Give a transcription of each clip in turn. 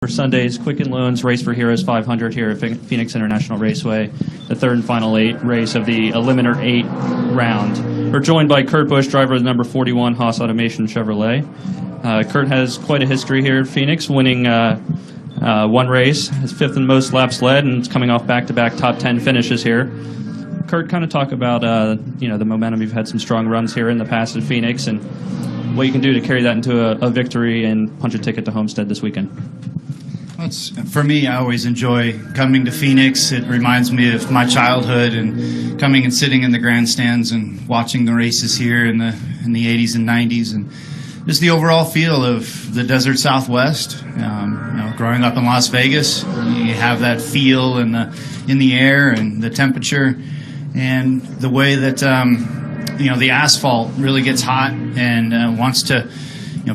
For Sunday's Quicken Loans Race for Heroes 500 here at Phoenix International Raceway, the third and final race of the Eliminator 8 round. We're joined by Kurt Busch, driver of the number 41 Haas Automation Chevrolet. Kurt has quite a history here at Phoenix, winning one race, his fifth and most laps led, and it's coming off back-to-back top 10 finishes here. Kurt, kind of talk about the momentum. You've had some strong runs here in the past at Phoenix, and what you can do to carry that into a victory and punch a ticket to Homestead this weekend. For me, I always enjoy coming to Phoenix. It reminds me of my childhood and coming and sitting in the grandstands and watching the races here in the 80s and 90s, and just the overall feel of the desert Southwest. Growing up in Las Vegas, you have that feel in the air and the temperature, and the way that the asphalt really gets hot and wants to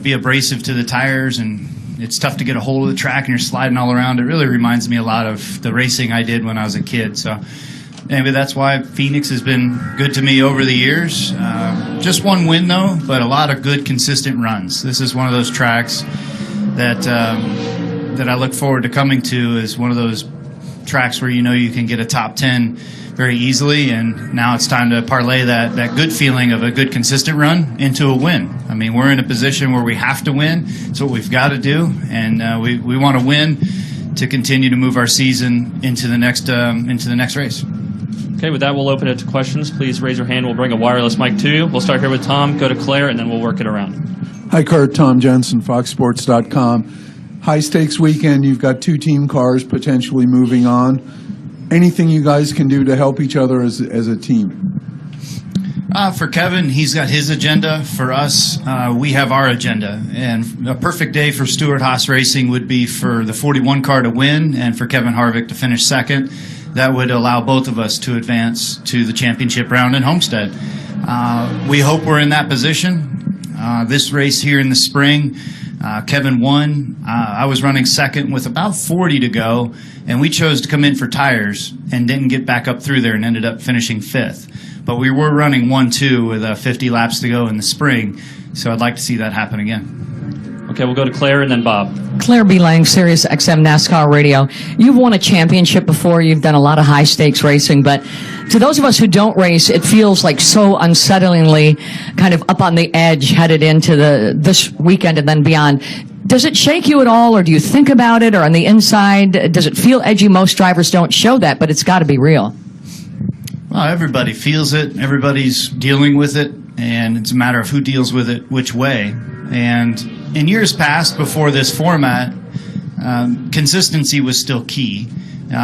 be abrasive to the tires, and it's tough to get a hold of the track and you're sliding all around. It really reminds me a lot of the racing I did when I was a kid. So maybe that's why Phoenix has been good to me over the years. Just one win, though, but a lot of good, consistent runs. This is one of those tracks that I look forward to coming to, is one of those tracks where you can get a top 10 very easily, and now it's time to parlay that good feeling of a good, consistent run into a win. I mean, we're in a position where we have to win. It's what we've got to do, and we want to win to continue to move our season into the next race. Okay, with that, we'll open it to questions. Please raise your hand. We'll bring a wireless mic to you. We'll start here with Tom, go to Claire, and then we'll work it around. Hi, Kurt. Tom Jensen, FoxSports.com. High stakes weekend. You've got two team cars potentially moving on. Anything you guys can do to help each other as a team? For Kevin, he's got his agenda. For us, we have our agenda. And a perfect day for Stewart Haas Racing would be for the 41 car to win and for Kevin Harvick to finish second. That would allow both of us to advance to the championship round in Homestead. We hope we're in that position. This race here in the spring, Kevin won. I was running second with about 40 to go, and we chose to come in for tires and didn't get back up through there and ended up finishing fifth. But we were running 1-2 with 50 laps to go in the spring, so I'd like to see that happen again. Okay, we'll go to Claire and then Bob. Claire B. Lang, Sirius XM NASCAR Radio. You've won a championship before. You've done a lot of high-stakes racing, but to those of us who don't race, it feels like so unsettlingly kind of up on the edge headed into this weekend and then beyond. Does it shake you at all, or do you think about it, or on the inside, does it feel edgy? Most drivers don't show that, but it's got to be real. Well, everybody feels it. Everybody's dealing with it, and it's a matter of who deals with it which way. And in years past, before this format, consistency was still key.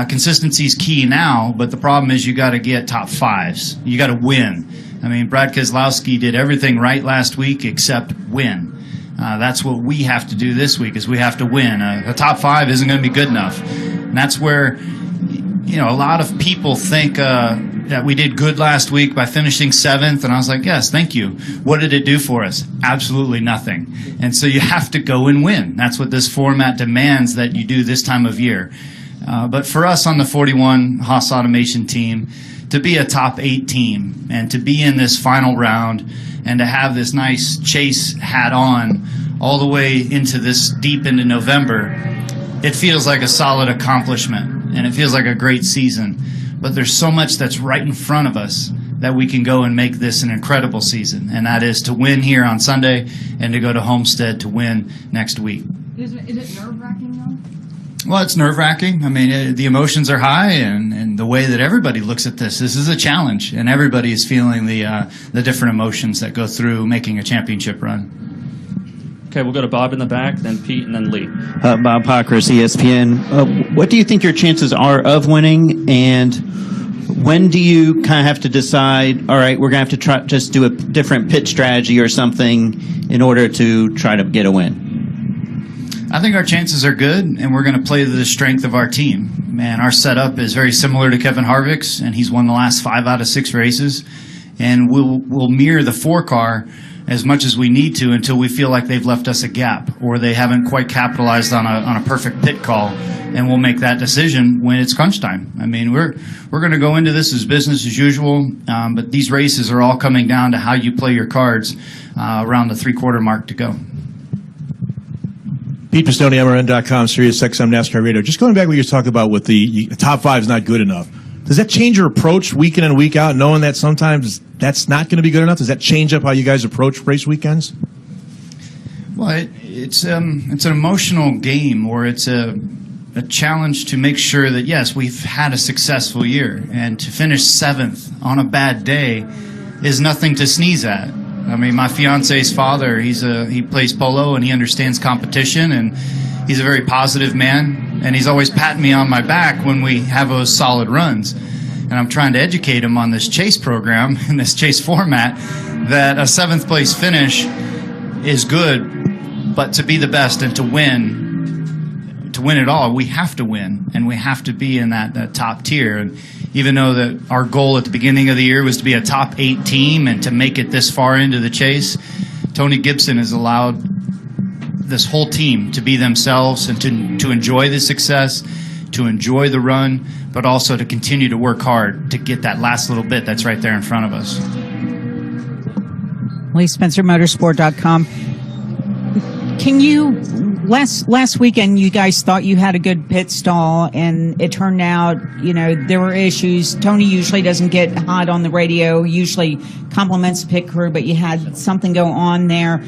Consistency is key now, but the problem is you got to get top fives. You got to win. I mean, Brad Keselowski did everything right last week except win. That's what we have to do this week, is we have to win. A top five isn't going to be good enough. And that's where, a lot of people think that we did good last week by finishing seventh. And I was like, yes, thank you. What did it do for us? Absolutely nothing. And so you have to go and win. That's what this format demands that you do this time of year. But for us on the 41 Haas Automation team, to be a top 8 team and to be in this final round and to have this nice chase hat on all the way into this deep into November, it feels like a solid accomplishment and it feels like a great season. But there's so much that's right in front of us that we can go and make this an incredible season, and that is to win here on Sunday and to go to Homestead to win next week. Is it nerve-wracking, though? Well, it's nerve-wracking. I mean, the emotions are high, and the way that everybody looks at this is a challenge, and everybody is feeling the different emotions that go through making a championship run. Okay, we'll go to Bob in the back, then Pete, and then Lee. Bob Pockris, ESPN. What do you think your chances are of winning, and when do you kind of have to decide, all right, we're going to have to try just do a different pit strategy or something in order to try to get a win? I think our chances are good, and we're going to play to the strength of our team. Man, our setup is very similar to Kevin Harvick's, and he's won the last 5 out of 6 races. And we'll mirror the 4-car as much as we need to until we feel like they've left us a gap or they haven't quite capitalized on a perfect pit call, and we'll make that decision when it's crunch time. I mean, we're going to go into this as business as usual, but these races are all coming down to how you play your cards around the 3/4 mark to go. Pete Pistone, MRN.com, Sirius XM NASCAR Radio. Just going back to what you were talking about with the top five is not good enough. Does that change your approach week in and week out, knowing that sometimes that's not going to be good enough? Does that change up how you guys approach race weekends? Well, it's an emotional game, or it's a challenge to make sure that, yes, we've had a successful year, and to finish 7th on a bad day is nothing to sneeze at. I mean, my fiance's father, he plays polo and he understands competition, and he's a very positive man, and he's always patting me on my back when we have those solid runs. And I'm trying to educate him on this chase program and this chase format, that a 7th place finish is good, but to be the best and to win it all, we have to win, and we have to be in that top tier. And even though that our goal at the beginning of the year was to be a top 8 team and to make it this far into the chase, Tony Gibson has allowed this whole team to be themselves and to enjoy the success, to enjoy the run, but also to continue to work hard to get that last little bit that's right there in front of us. Lee Spencer, Motorsport.com. Can you, last weekend you guys thought you had a good pit stall, and it turned out, there were issues. Tony usually doesn't get hot on the radio, usually compliments the pit crew, but you had something go on there.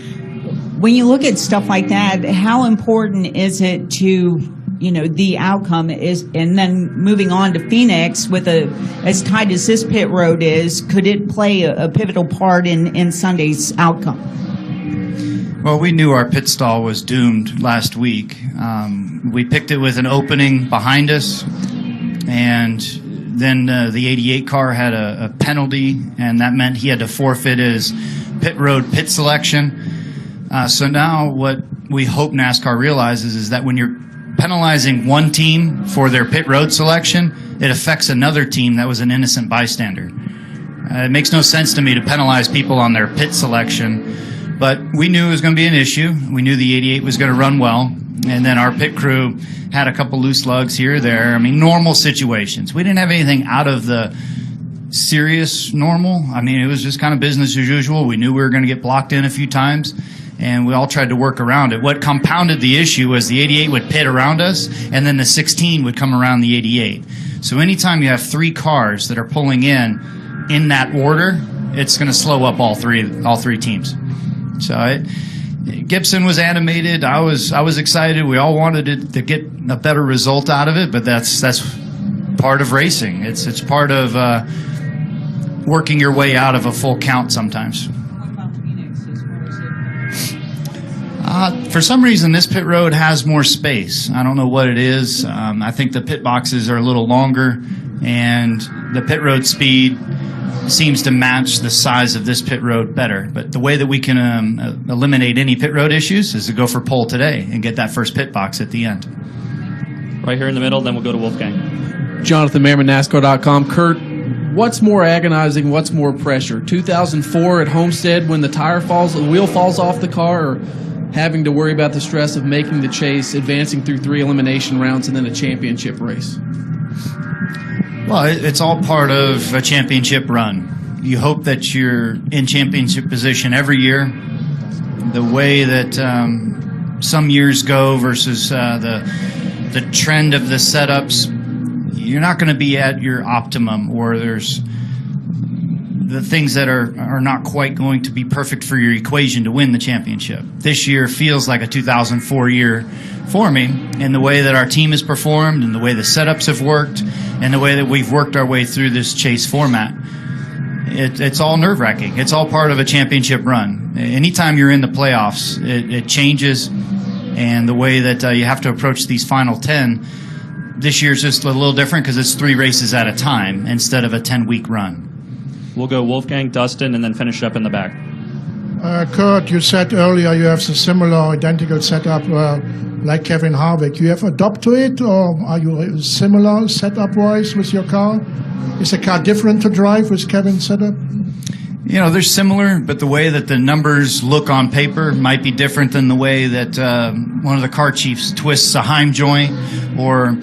When you look at stuff like that, how important is it to, the outcome is, and then moving on to Phoenix with as tight as this pit road is, could it play a pivotal part in Sunday's outcome? Well, we knew our pit stall was doomed last week. We picked it with an opening behind us, and then the 88 car had a penalty, and that meant he had to forfeit his pit road pit selection. So now what we hope NASCAR realizes is that when you're penalizing one team for their pit road selection, it affects another team that was an innocent bystander. It makes no sense to me to penalize people on their pit selection. But we knew it was going to be an issue. We knew the 88 was going to run well. And then our pit crew had a couple loose lugs here or there. I mean, normal situations. We didn't have anything out of the serious normal. I mean, it was just kind of business as usual. We knew we were going to get blocked in a few times, and we all tried to work around it. What compounded the issue was the 88 would pit around us, and then the 16 would come around the 88. So anytime you have 3 cars that are pulling in that order, it's going to slow up all three teams. So Gibson was animated. I was excited. We all wanted to get a better result out of it, but that's part of racing. It's part of working your way out of a full count sometimes. What about Phoenix as far as For some reason, this pit road has more space. I don't know what it is. I think the pit boxes are a little longer, and the pit road speed seems to match the size of this pit road better. But the way that we can eliminate any pit road issues is to go for pole today and get that first pit box at the end. Right here in the middle, then we'll go to Wolfgang. Jonathan Merriman, NASCAR.com. Kurt, what's more agonizing, what's more pressure? 2004 at Homestead when the wheel falls off the car, or having to worry about the stress of making the chase, advancing through 3 elimination rounds, and then a championship race? Well, it's all part of a championship run. You hope that you're in championship position every year. The way that some years go versus the trend of the setups, you're not going to be at your optimum, or there's the things that are not quite going to be perfect for your equation to win the championship. This year feels like a 2004 year for me, in the way that our team has performed, and the way the setups have worked, and the way that we've worked our way through this chase format. It's all nerve-wracking. It's all part of a championship run. Anytime you're in the playoffs, it changes, and the way that you have to approach these final 10, this year's just a little different because it's 3 races at a time instead of a 10-week run. We'll go Wolfgang, Dustin, and then finish up in the back. Kurt, you said earlier you have a similar, identical setup like Kevin Harvick. You have adopted to it, or are you similar setup-wise with your car? Is the car different to drive with Kevin's setup? You know, they're similar, but the way that the numbers look on paper might be different than the way that one of the car chiefs twists a Heim joint, or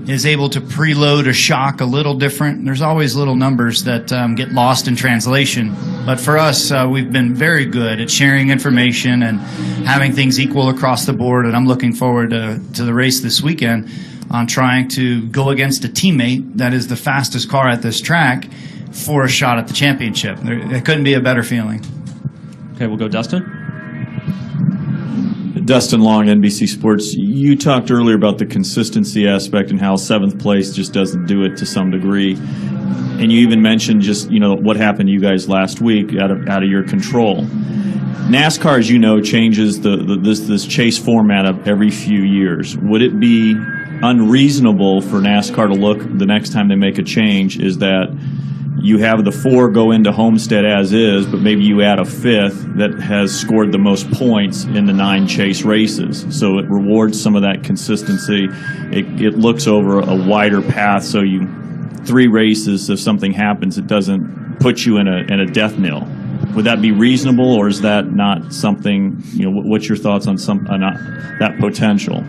is able to preload a shock a little different. There's always little numbers that get lost in translation. But for us, we've been very good at sharing information and having things equal across the board. And I'm looking forward to the race this weekend on trying to go against a teammate that is the fastest car at this track for a shot at the championship. It couldn't be a better feeling. Okay, we'll go Dustin. Dustin Long, NBC Sports. You talked earlier about the consistency aspect and how 7th place just doesn't do it to some degree. And you even mentioned just, what happened to you guys last week out of your control. NASCAR, as you know, changes this chase format of every few years. Would it be unreasonable for NASCAR to look the next time they make a change is that you have the 4 go into Homestead as is, but maybe you add a 5th that has scored the most points in the 9 chase races. So it rewards some of that consistency. It looks over a wider path, so 3 races, if something happens, it doesn't put you in a death knell. Would that be reasonable, or is that not something, what's your thoughts on that potential?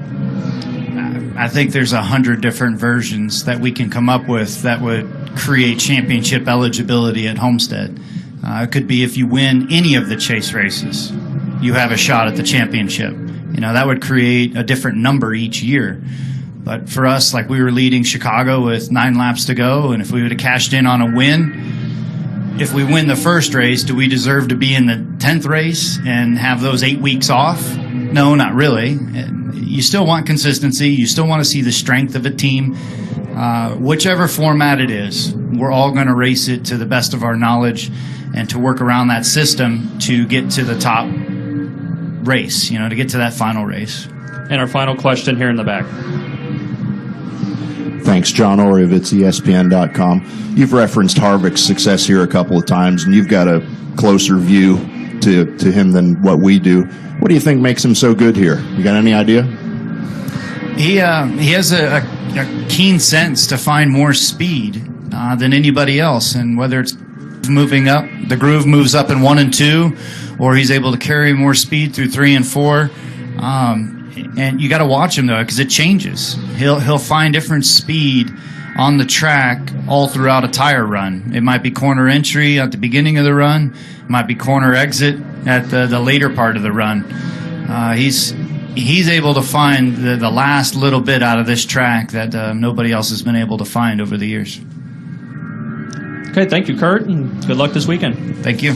I think there's 100 different versions that we can come up with that would create championship eligibility at Homestead. It could be if you win any of the chase races, you have a shot at the championship. That would create a different number each year. But for us, like we were leading Chicago with 9 laps to go, and if we would have cashed in on a win, if we win the first race, do we deserve to be in the 10th race and have those 8 weeks off? No, not really. You still want consistency. You still want to see the strength of a team. Whichever format it is, we're all going to race it to the best of our knowledge and to work around that system to get to the top race, to get to that final race. And our final question here in the back. Thanks, John Oravitz, ESPN.com. You've referenced Harvick's success here a couple of times, and you've got a closer view to him than what we do. What do you think makes him so good here? You got any idea? He has a keen sense to find more speed than anybody else, and whether it's moving up, the groove moves up in 1 and 2, or he's able to carry more speed through 3 and 4. And you got to watch him though, because it changes. He'll find different speed on the track all throughout a tire run. It might be corner entry at the beginning of the run. It might be corner exit at the later part of the run. He's able to find the last little bit out of this track that nobody else has been able to find over the years. Okay, thank you, Kurt, and good luck this weekend. Thank you.